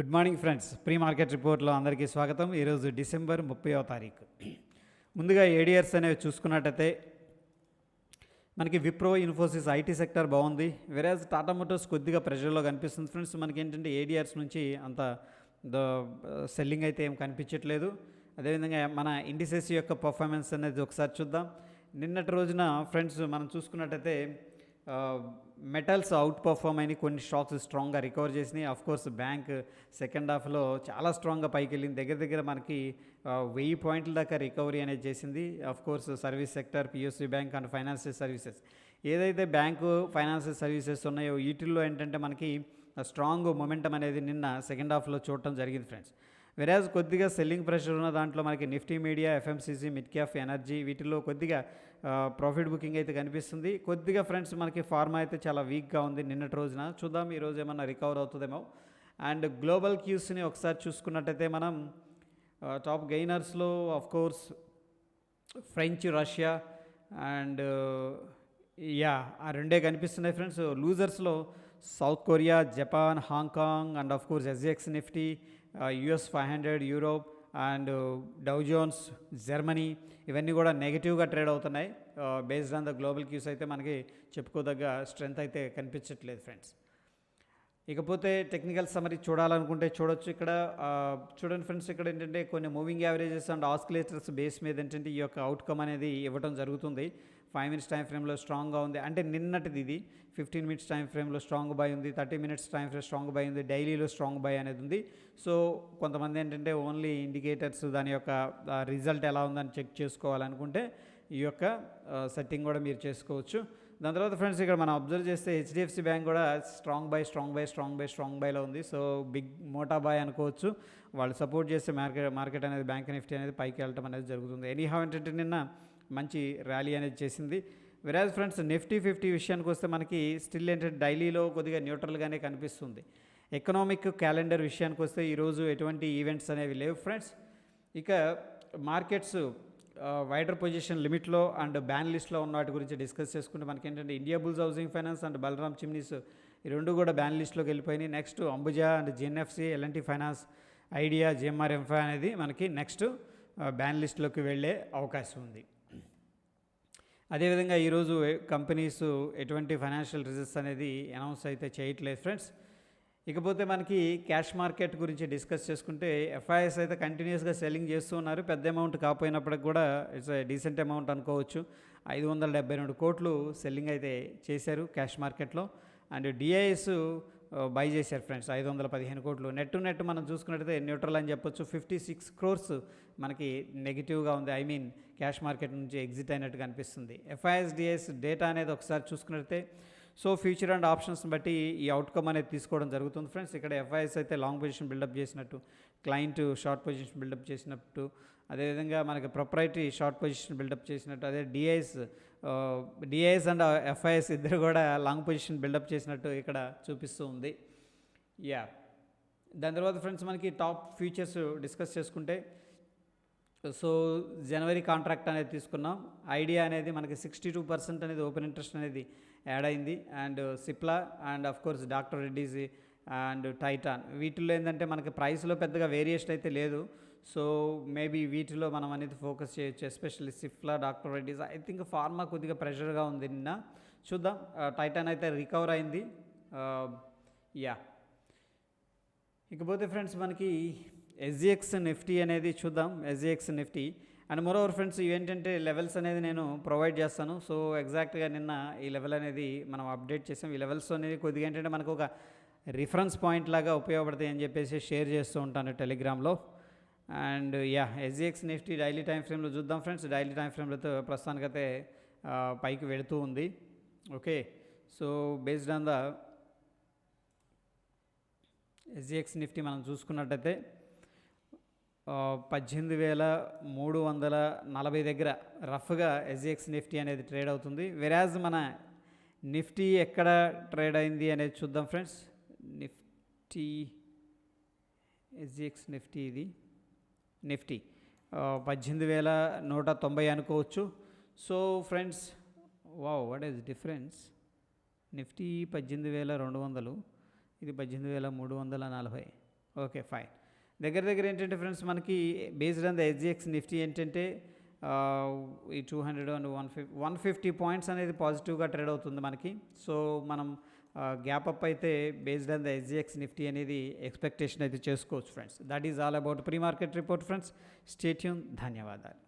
Good morning friends, pre market రిపోర్ట్లో అందరికీ స్వాగతం. ఈరోజు డిసెంబర్ 30వ తారీఖు. ముందుగా ఏడియర్స్ అనేవి చూసుకున్నట్టయితే మనకి విప్రో, ఇన్ఫోసిస్, ఐటీ సెక్టర్ బాగుంది. వెరాజ్ టాటా మోటార్స్ కొద్దిగా ప్రెషర్లో కనిపిస్తుంది ఫ్రెండ్స్. మనకి ఏంటంటే ఏడిఆర్స్ నుంచి అంత సెల్లింగ్ అయితే ఏం కనిపించట్లేదు. అదేవిధంగా మన ఇండిసెస్ యొక్క పర్ఫార్మెన్స్ అనేది ఒకసారి చూద్దాం. నిన్నటి రోజున ఫ్రెండ్స్ మనం చూసుకున్నట్టయితే మెటల్స్ అవుట్ పర్ఫార్మ్ అయినాయి, కొన్ని స్టాక్స్ స్ట్రాంగ్గా రికవర్ చేసినాయి. కోర్స్ బ్యాంక్ సెకండ్ హాఫ్లో చాలా స్ట్రాంగ్గా పైకి వెళ్ళింది. దగ్గర మనకి 1000 పాయింట్ల దాకా రికవరీ అనేది చేసింది. Course service sector, PSU bank and financial services, ఏదైతే బ్యాంకు ఫైనాన్షియల్ సర్వీసెస్ ఉన్నాయో వీటిల్లో ఏంటంటే మనకి స్ట్రాంగ్ మొమెంటం అనేది నిన్న సెకండ్ హాఫ్లో చూడటం జరిగింది ఫ్రెండ్స్. వెరాజ్ కొద్దిగా సెల్లింగ్ ప్రెషర్ ఉన్న దాంట్లో మనకి Nifty media, FMCG, mid cap, energy వీటిల్లో కొద్దిగా ప్రాఫిట్ బుకింగ్ అయితే కనిపిస్తుంది. కొద్దిగా ఫ్రెండ్స్ మనకి ఫార్మా అయితే చాలా వీక్గా ఉంది నిన్నటి రోజున. చూద్దాం ఈరోజు ఏమన్నా రికవర్ అవుతుందేమో. అండ్ గ్లోబల్ క్యూస్ని ఒకసారి చూసుకున్నట్టయితే మనం టాప్ గెయినర్స్లో కోర్స్ ఫ్రెంచ్, రష్యా అండ్ ఆ రెండే కనిపిస్తున్నాయి ఫ్రెండ్స్. లూజర్స్లో South Korea, Japan, Hong Kong and course SGX Nifty, US 500, Europe and Dow Jones, Germany ఇవన్నీ కూడా నెగిటివ్గా ట్రేడ్ అవుతున్నాయి. Based on the global cues అయితే మనకి చెప్పుకోదగ్గ స్ట్రెంత్ అయితే కనిపించట్లేదు ఫ్రెండ్స్. ఇకపోతే టెక్నికల్ సమరీ చూడాలనుకుంటే చూడొచ్చు. ఇక్కడ చూడండి ఫ్రెండ్స్, ఇక్కడ ఏంటంటే కొన్ని moving averages and oscillators base మీద ఏంటంటే ఈ యొక్క అవుట్కమ్ అనేది ఇవ్వడం జరుగుతుంది. 5 మినిట్స్ టైం ఫ్రేమ్లో స్ట్రాంగ్గా ఉంది, అంటే నిన్నటిది ఇది. 15 మినిట్స్ టైం ఫ్రేమ్లో స్ట్రాంగ్ బై ఉంది, 30 minutes time frame strong by ఉంది, డైలీలో స్ట్రాంగ్ బై అనేది ఉంది. సో కొంతమంది ఏంటంటే ఓన్లీ ఇండికేటర్స్ దాని యొక్క రిజల్ట్ ఎలా ఉందని చెక్ చేసుకోవాలనుకుంటే ఈ యొక్క సెట్టింగ్ కూడా మీరు చేసుకోవచ్చు. దాని తర్వాత ఫ్రెండ్స్ ఇక్కడ మనం అబ్జర్వ్ చేస్తే హెచ్డిఎఫ్సి బ్యాంక్ కూడా స్ట్రాంగ్ బైలో ఉంది. సో బిగ్ మోటా బాయ్ అనుకోవచ్చు. వాళ్ళు సపోర్ట్ చేస్తే మార్కెట్ అనేది బ్యాంక్ నిఫ్టీ అనేది పైకి వెళ్ళటం అనేది జరుగుతుంది. ఎనీహౌ ఏంటంటే నిన్న మంచి ర్యాలీ అనేది చేసింది. వెరాజ్ ఫ్రెండ్స్ నిఫ్టీ 50 విషయానికి వస్తే మనకి స్టిల్ ఏంటంటే డైలీలో కొద్దిగా న్యూట్రల్గానే కనిపిస్తుంది. ఎకనామిక్ క్యాలెండర్ విషయానికి వస్తే ఈరోజు ఎటువంటి ఈవెంట్స్ అనేవి లేవు ఫ్రెండ్స్. ఇక మార్కెట్స్ వైడర్ పొజిషన్ లిమిట్లో అండ్ బ్యాన్ లిస్ట్లో ఉన్న వాటి గురించి డిస్కస్ చేసుకుంటే మనకి ఏంటంటే Indiabulls housing finance and Balram చిమ్నీస్ ఈ రెండు కూడా బ్యాన్ లిస్ట్లోకి వెళ్ళిపోయినాయి. Next Ambuja and GNFC, LNT finance, Idea, జిఎంఆర్ఎంఫై అనేది మనకి నెక్స్ట్ బ్యాన్ లిస్ట్లోకి వెళ్ళే అవకాశం ఉంది. అదేవిధంగా ఈరోజు కంపెనీస్ ఎటువంటి ఫైనాన్షియల్ రిజల్ట్స్ అనేది అనౌన్స్ అయితే చేయట్లేదు ఫ్రెండ్స్. ఇకపోతే మనకి క్యాష్ మార్కెట్ గురించి డిస్కస్ చేసుకుంటే ఎఫ్ఐఎస్ అయితే కంటిన్యూస్గా సెల్లింగ్ చేస్తూ ఉన్నారు. పెద్ద అమౌంట్ కాకపోయినప్పటికి కూడా ఇట్స్ డీసెంట్ అమౌంట్ అనుకోవచ్చు. 572 కోట్లు సెల్లింగ్ అయితే చేశారు క్యాష్ మార్కెట్లో. అండ్ డిఐఎస్ బై చేశారు ఫ్రెండ్స్ 515 కోట్లు. నెట్ మనం చూసుకున్నట్టయితే న్యూట్రల్ అని చెప్పొచ్చు. 56 crores మనకి నెగిటివ్గా ఉంది. క్యాష్ మార్కెట్ నుంచి ఎగ్జిట్ అయినట్టు కనిపిస్తుంది. ఎఫ్ఐఎస్ డిఐఎస్ డేటా అనేది ఒకసారి చూసుకున్నట్టయితే సో ఫ్యూచర్ అండ్ ఆప్షన్స్ బట్టి ఈ అవుట్కమ్ అనేది తీసుకోవడం జరుగుతుంది ఫ్రెండ్స్. ఇక్కడ ఎఫ్ఐఎస్ అయితే లాంగ్ పొజిషన్ బిల్డప్ చేసినట్టు, క్లయింట్ షార్ట్ పొజిషన్ బిల్డప్ చేసినట్టు, అదేవిధంగా మనకి ప్రొప్రైటరీ షార్ట్ పొజిషన్ బిల్డప్ చేసినట్టు, అదే డిఐఎస్ అండ్ ఎఫ్ఐఎస్ ఇద్దరు కూడా లాంగ్ పొజిషన్ బిల్డప్ చేసినట్టు ఇక్కడ చూపిస్తూ ఉంది. దాని తర్వాత ఫ్రెండ్స్ మనకి టాప్ ఫ్యూచర్స్ డిస్కస్ చేసుకుంటే సో జనవరి కాంట్రాక్ట్ అనేది తీసుకున్నాం. ఐడియా అనేది మనకి 62% అనేది ఓపెన్ ఇంట్రెస్ట్ అనేది యాడ్ అయింది. అండ్ సిప్లా అండ్ కోర్స్ డాక్టర్ రెడ్డీస్ అండ్ టైటాన్ వీటిల్లో ఏంటంటే మనకి ప్రైస్లో పెద్దగా వేరియేషన్ అయితే లేదు. సో మేబీ వీటిలో మనం అనేది ఫోకస్ చేయొచ్చు. Especially Cipla, doctor Reddy's. I think pharma కొద్దిగా ప్రెషర్గా ఉంది నిన్న. చూద్దాం. టైటాన్ అయితే రికవర్ అయింది. ఇకపోతే ఫ్రెండ్స్ మనకి ఎస్జిఎక్స్ నిఫ్టీ అనేది చూద్దాం. SGX Nifty and moreover friends ఇవేంటంటే లెవెల్స్ అనేది నేను ప్రొవైడ్ చేస్తాను. సో ఎగ్జాక్ట్గా నిన్న ఈ లెవెల్ అనేది మనం అప్డేట్ చేసాం. ఈ లెవెల్స్ అనేది కొద్దిగా ఏంటంటే మనకు ఒక రిఫరెన్స్ పాయింట్ లాగా ఉపయోగపడతాయి అని చెప్పేసి షేర్ చేస్తూ ఉంటాను టెలిగ్రామ్లో. And SGX Nifty daily time ఫ్రేమ్లో చూద్దాం ఫ్రెండ్స్. డైలీ టైం ఫ్రేమ్లతో ప్రస్తుతానికైతే పైకి వెళుతూ ఉంది. Okay, so based on the SGX Nifty మనం చూసుకున్నట్టయితే 18,340 దగ్గర రఫ్గా ఎస్జిఎక్స్ నిఫ్టీ అనేది ట్రేడ్ అవుతుంది. వెరాజ్ మన నిఫ్టీ ఎక్కడ ట్రేడ్ అయింది అనేది చూద్దాం ఫ్రెండ్స్. నిఫ్టీ ఎస్జిఎక్స్ నిఫ్టీ ఇది నిఫ్టీ 18,190 అనుకోవచ్చు. So friends what is difference? Nifty 18,200, ఇది 18,340. Okay fine. దగ్గర ఏంటంటే ఫ్రెండ్స్ మనకి based on the SGX Nifty ఏంటంటే ఈ 200 అండ్ 150 పాయింట్స్ అనేది పాజిటివ్గా ట్రేడ్ అవుతుంది మనకి. సో మనం గ్యాప్ అప్ అయితే based on the SGX Nifty అనేది ఎక్స్పెక్టేషన్ అయితే చేసుకోవచ్చు friends. That is all about pre market report friends. Stay tune. ధన్యవాదాలు.